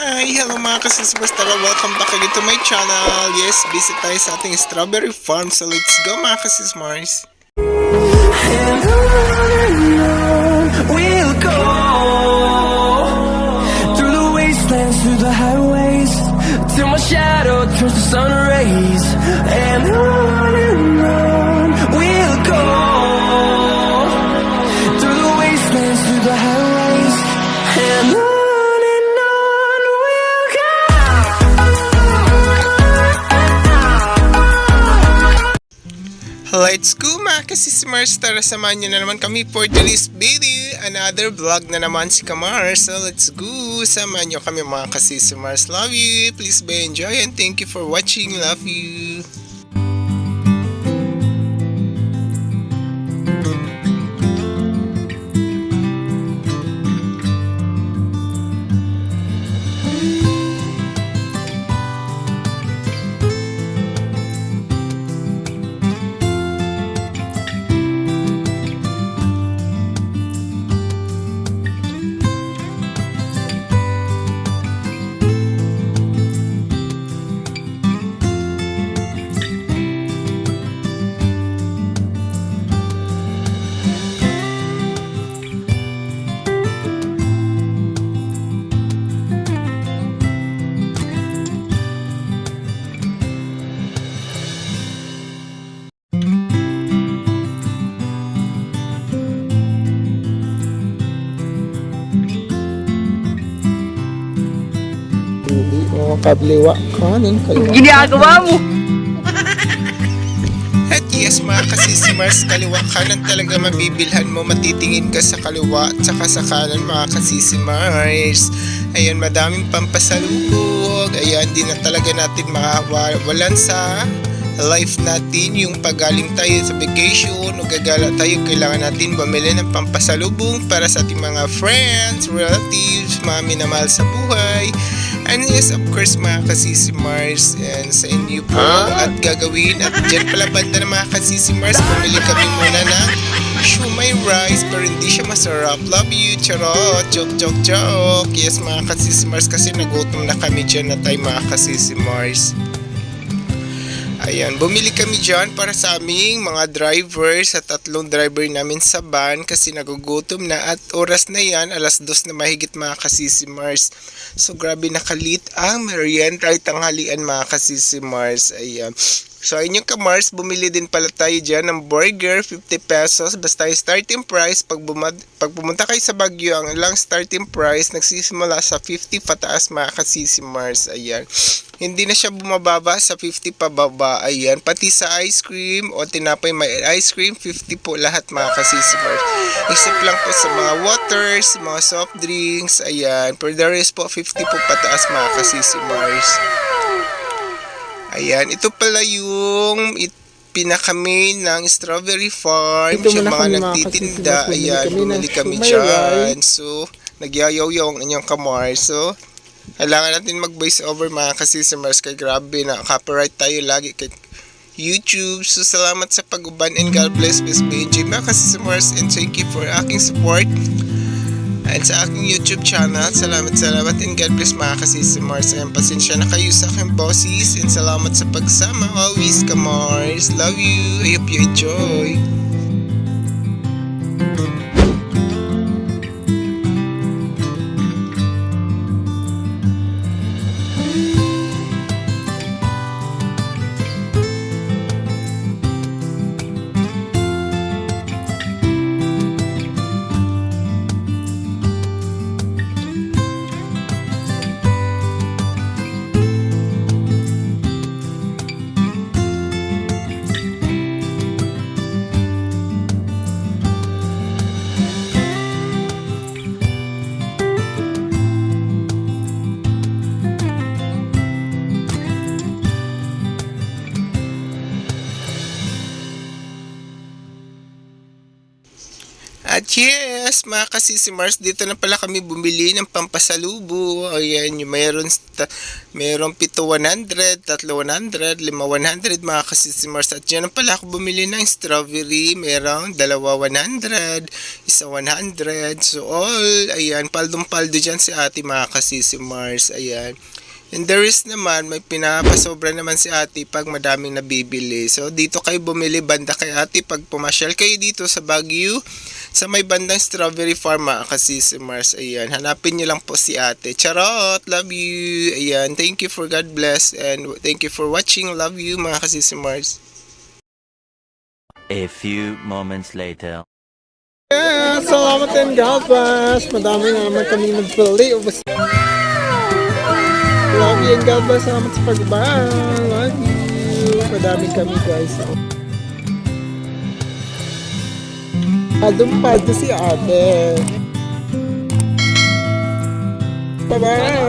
Hi! Hello mga kasisbars, tara, welcome back again to my channel. Yes, visit tayo sa ating strawberry farm. So let's go mga kasisbars. And on we'll go, through the wastelands, through the highways, till my shadow turns to sun rays. And on we'll go, through the wastelands, through the highways, and on we'll go. Let's go mga kasismars, tara samahan nyo na naman kami for today's video. Another vlog na naman si Kamar. So let's go, samahan nyo kami mga kasismars. Love you, please be enjoy and thank you for watching. Love you. Kabliwa kanin kaliwa. Ginagawa mo. At yes mga kasismars, kaliwa kanan talaga mabibilhan mo, matitingin ka sa kaliwa at saka sa kanan mga kasismars. Ayan, madaming pampasalubog. Ayan, di na talaga natin makawalan sa life natin. Yung pagaling tayo sa vacation o gagala tayo, kailangan natin bumili ng pampasalubong para sa ating mga friends, relatives, mga minamahal sa buhay. And yes, of course mga kasismars, and sa inyo po at gagawin. At dyan pala banda ng mga kasismars, bumili kami muna ng shumai rice pero hindi siya masarap. Love you, charot, joke, joke, joke. Yes mga kasismars, kasi nagutom na kami dyan na tayo mga kasismars. Ayan, bumili kami dyan para sa aming mga drivers at 3 driver namin sa van kasi nagugutom na at oras na yan, 2:00 na mahigit mga kasisimars. So grabe nakalit ang merienda ay tanghalian mga kasisimars. Ayan. So ayun yung kamars, bumili din pala tayo dyan ng burger, 50 pesos. Basta yung starting price, pag pumunta kayo sa Baguio, ang ilang starting price nagsisimula sa 50 pataas mga kasisimars. Ayan. Hindi na siya bumababa sa 50 pababa. Ayan. Pati sa ice cream o tinapay may ice cream, 50 po lahat mga kasisimars. Except lang po sa mga waters, mga soft drinks. Ayan. For the rest po, 50 po pataas mga kasisimars. Ayan, ito pala yung pinakamain ng strawberry farm. Siya mga nagtitinda. Ayan, bumili kami dyan. So, nagyayaw-yaw ang inyong kamar. So, kailangan natin mag-voice over mga kasismars. Kaya grabe na, copyright tayo lagi kay YouTube. So, salamat sa pag-uban and God bless. Best BNJ mga kasismars, and thank you for aking support. And sa aking YouTube channel, salamat and God bless mga kasismars. Ayan, pasensya na kayo sa aking bosses and salamat sa pagsama always kamars. Love you, I hope you enjoy. Yes, mga kasisimars, dito na pala kami bumili ng pampasalubo. Ayan, yung mayroong 7 100, 3 100, 5 100 mga kasisimars. At dyan na pala ako bumili ng strawberry. Mayroong 2 100, 1 100. So all, ayan, paldong-paldo dyan si ate mga kasisimars. Ayan. And there is naman, may pinapasobra naman si ate pag madaming nabibili. So, dito kayo bumili banda kay ate pag pumasyal kayo dito sa Baguio, sa may bandang strawberry farm mga kasisimars. Ayan, hanapin niyo lang po si ate. Charot! Love you! Ayan, thank you for God bless and thank you for watching. Love you mga kasisimars. A few moments later. Yeah, salamat and God bless. Madami na naman kami nagpili. Love you and God bless. Salamat sa pagbabay. Love you. Madami kami guys. Padong-pado si ate. Bye-bye.